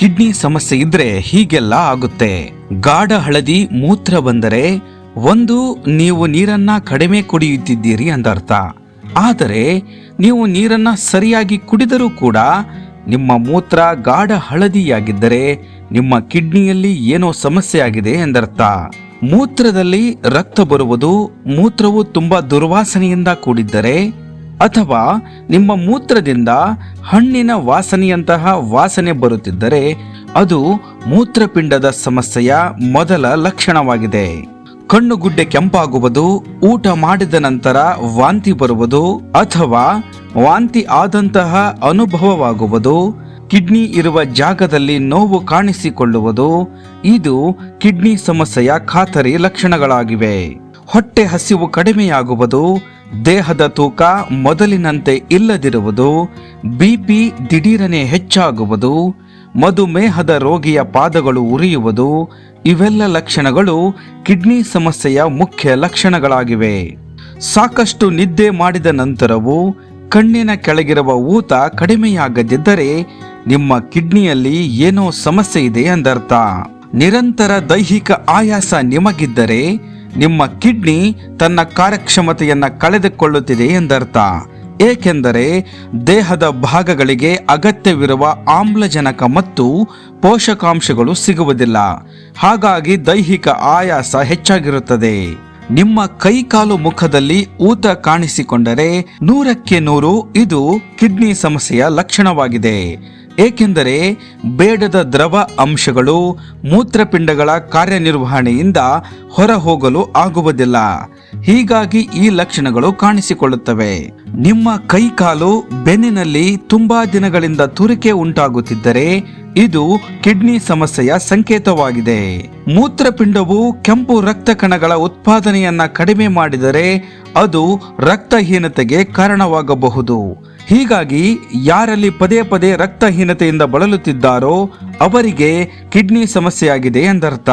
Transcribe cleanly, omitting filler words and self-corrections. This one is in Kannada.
ಕಿಡ್ನಿ ಸಮಸ್ಯೆ ಇದ್ರೆ ಹೀಗೆಲ್ಲ ಆಗುತ್ತೆ. ಗಾಢ ಹಳದಿ ಮೂತ್ರ ಬಂದರೆ ಒಂದು, ನೀವು ನೀರನ್ನ ಕಡಿಮೆ ಕುಡಿಯುತ್ತಿದ್ದೀರಿ ಎಂದರ್ಥ. ಆದರೆ ನೀವು ನೀರನ್ನ ಸರಿಯಾಗಿ ಕುಡಿದರೂ ಕೂಡ ನಿಮ್ಮ ಮೂತ್ರ ಗಾಢ ಹಳದಿಯಾಗಿದ್ದರೆ ನಿಮ್ಮ ಕಿಡ್ನಿಯಲ್ಲಿ ಏನೋ ಸಮಸ್ಯೆ ಆಗಿದೆ ಎಂದರ್ಥ. ಮೂತ್ರದಲ್ಲಿ ರಕ್ತ ಬರುವುದು, ಮೂತ್ರವು ತುಂಬಾ ದುರ್ವಾಸನೆಯಿಂದ ಕೂಡಿದ್ದರೆ ಅಥವಾ ನಿಮ್ಮ ಮೂತ್ರದಿಂದ ಹಣ್ಣಿನ ವಾಸನೆಯಂತಹ ವಾಸನೆ ಬರುತ್ತಿದ್ದರೆ ಅದು ಮೂತ್ರಪಿಂಡದ ಸಮಸ್ಯೆಯ ಮೊದಲ ಲಕ್ಷಣವಾಗಿದೆ. ಕಣ್ಣುಗುಡ್ಡೆ ಕೆಂಪಾಗುವುದು, ಊಟ ಮಾಡಿದ ನಂತರ ವಾಂತಿ ಬರುವುದು ಅಥವಾ ವಾಂತಿ ಆದಂತಹ ಅನುಭವವಾಗುವುದು, ಕಿಡ್ನಿ ಇರುವ ಜಾಗದಲ್ಲಿ ನೋವು ಕಾಣಿಸಿಕೊಳ್ಳುವುದು, ಇದು ಕಿಡ್ನಿ ಸಮಸ್ಯೆಯ ಖಾತರಿ ಲಕ್ಷಣಗಳಾಗಿವೆ. ಹೊಟ್ಟೆ ಹಸಿವು ಕಡಿಮೆಯಾಗುವುದು, ದೇಹದ ತೂಕ ಮೊದಲಿನಂತೆ ಇಲ್ಲದಿರುವುದು, ಬಿಪಿ ದಿಢೀರನೆ ಹೆಚ್ಚಾಗುವುದು, ಮಧುಮೇಹದ ರೋಗಿಯ ಪಾದಗಳು ಉರಿಯುವುದು, ಇವೆಲ್ಲ ಲಕ್ಷಣಗಳು ಕಿಡ್ನಿ ಸಮಸ್ಯೆಯ ಮುಖ್ಯ ಲಕ್ಷಣಗಳಾಗಿವೆ. ಸಾಕಷ್ಟು ನಿದ್ದೆ ಮಾಡಿದ ನಂತರವೂ ಕಣ್ಣಿನ ಕೆಳಗಿರುವ ಊತ ಕಡಿಮೆಯಾಗದಿದ್ದರೆ ನಿಮ್ಮ ಕಿಡ್ನಿಯಲ್ಲಿ ಏನೋ ಸಮಸ್ಯೆ ಇದೆ ಎಂದರ್ಥ. ನಿರಂತರ ದೈಹಿಕ ಆಯಾಸ ನಿಮಗಿದ್ದರೆ ನಿಮ್ಮ ಕಿಡ್ನಿ ತನ್ನ ಕಾರ್ಯಕ್ಷಮತೆಯನ್ನ ಕಳೆದುಕೊಳ್ಳುತ್ತಿದೆ ಎಂದರ್ಥ. ಏಕೆಂದರೆ ದೇಹದ ಭಾಗಗಳಿಗೆ ಅಗತ್ಯವಿರುವ ಆಮ್ಲಜನಕ ಮತ್ತು ಪೋಷಕಾಂಶಗಳು ಸಿಗುವುದಿಲ್ಲ. ಹಾಗಾಗಿ ದೈಹಿಕ ಆಯಾಸ ಹೆಚ್ಚಾಗಿರುತ್ತದೆ. ನಿಮ್ಮ ಕೈಕಾಲು ಮುಖದಲ್ಲಿ ಊತ ಕಾಣಿಸಿಕೊಂಡರೆ 100ಕ್ಕೆ 100 ಇದು ಕಿಡ್ನಿ ಸಮಸ್ಯೆಯ ಲಕ್ಷಣವಾಗಿದೆ. ಏಕೆಂದರೆ ಬೇಡದ ದ್ರವ ಅಂಶಗಳು ಮೂತ್ರಪಿಂಡಗಳ ಕಾರ್ಯನಿರ್ವಹಣೆಯಿಂದ ಹೊರಹೋಗಲು ಆಗುವುದಿಲ್ಲ. ಹೀಗಾಗಿ ಈ ಲಕ್ಷಣಗಳು ಕಾಣಿಸಿಕೊಳ್ಳುತ್ತವೆ. ನಿಮ್ಮ ಕೈಕಾಲು ಬೆನ್ನಿನಲ್ಲಿ ತುಂಬಾ ದಿನಗಳಿಂದ ತುರಿಕೆ ಉಂಟಾಗುತ್ತಿದ್ದರೆ ಇದು ಕಿಡ್ನಿ ಸಮಸ್ಯೆಯ ಸಂಕೇತವಾಗಿದೆ. ಮೂತ್ರಪಿಂಡವು ಕೆಂಪು ರಕ್ತ ಕಣಗಳ ಉತ್ಪಾದನೆಯನ್ನ ಕಡಿಮೆ ಮಾಡಿದರೆ ಅದು ರಕ್ತಹೀನತೆಗೆ ಕಾರಣವಾಗಬಹುದು. ಹೀಗಾಗಿ ಯಾರಲ್ಲಿ ಪದೇ ಪದೇ ರಕ್ತಹೀನತೆಯಿಂದ ಬಳಲುತ್ತಿದ್ದಾರೋ ಅವರಿಗೆ ಕಿಡ್ನಿ ಸಮಸ್ಯೆಯಾಗಿದೆ ಎಂದರ್ಥ.